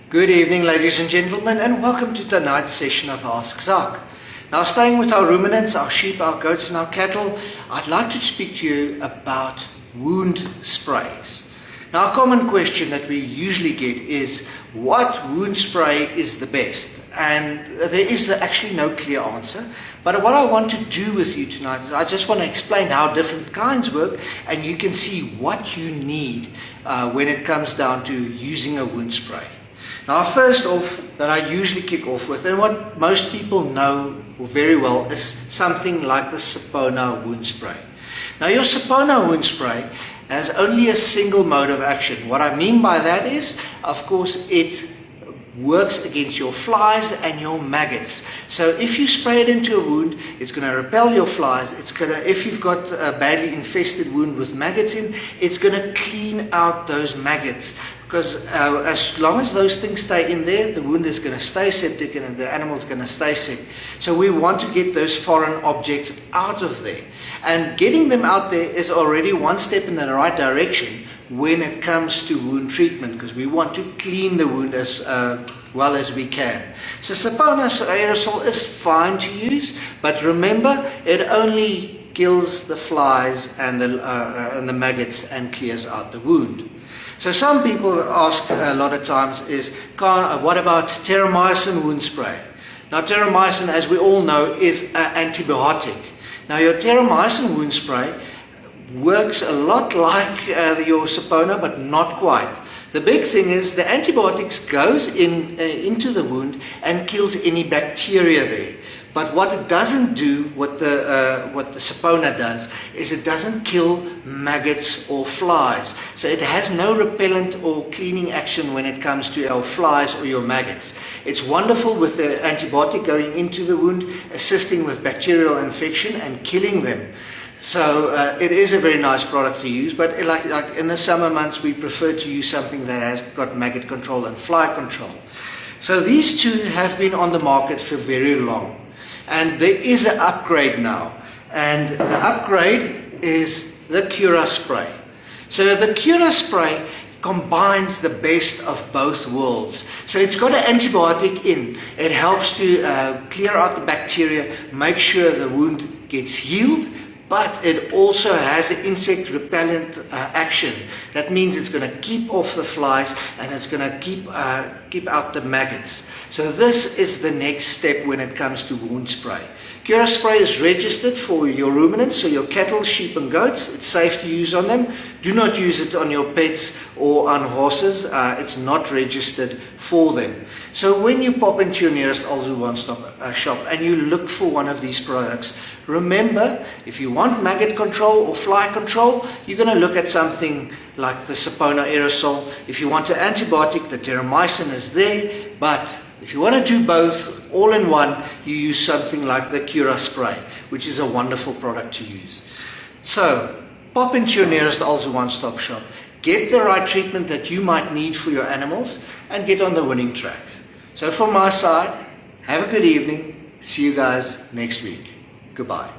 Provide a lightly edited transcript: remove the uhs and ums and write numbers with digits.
Good evening, ladies and gentlemen, and welcome to tonight's session of Ask Zak. Now, staying with our ruminants, our sheep, our goats and our cattle, I'd like to speak to you about wound sprays. Now, a common question that we usually get is, what wound spray is the best? And there is actually no clear answer. But what I want to do with you tonight is I just want to explain how different kinds work, and you can see what you need when it comes down to using a wound spray. Now, first off, that I usually kick off with, and what most people know very well, is something like the Sapona wound spray. Now, your Sapona wound spray has only a single mode of action. What I mean by that is, of course, it works against your flies and your maggots. So if you spray it into a wound, it's going to repel your flies. If you've got a badly infested wound with maggots in, it's going to clean out those maggots. Because as long as those things stay in there, the wound is going to stay septic and the animal is going to stay sick. So we want to get those foreign objects out of there. And getting them out there is already one step in the right direction when it comes to wound treatment, because we want to clean the wound as well as we can. So Sapona aerosol is fine to use, but remember, it only kills the flies and the maggots and clears out the wound. So some people ask a lot of times is, what about terramycin wound spray? Now, terramycin, as we all know, is an antibiotic. Now, your terramycin wound spray works a lot like your Sapona, but not quite. The big thing is the antibiotics goes into the wound and kills any bacteria there. But what it doesn't do, what the Sapona does, is it doesn't kill maggots or flies. So it has no repellent or cleaning action when it comes to our flies or your maggots. It's wonderful with the antibiotic going into the wound, assisting with bacterial infection and killing them. So it is a very nice product to use, but like in the summer months, we prefer to use something that has got maggot control and fly control. So these two have been on the market for very long. And there is an upgrade now, and the upgrade is the Cura spray. So the Cura spray combines the best of both worlds. So it's got an antibiotic in. It helps to clear out the bacteria, make sure the wound gets healed, but it also has an insect repellent action. That means it's going to keep off the flies and it's going to keep out the maggots. So this is the next step when it comes to wound spray. Cura spray is registered for your ruminants, so your cattle, sheep and goats. It's safe to use on them. Do not use it on your pets or on horses. It's not registered for them. So when you pop into your nearest Alzu One Stop shop and you look for one of these products, remember, if you want maggot control or fly control, you're going to look at something like the Sapona aerosol. If you want an antibiotic, the terramycin is there, but if you want to do both all in one, you use something like the Cura spray, which is a wonderful product to use. So pop into your nearest Alzu One Stop shop, get the right treatment that you might need for your animals, and get on the winning track. So from my side, have a good evening. See you guys next week. Goodbye.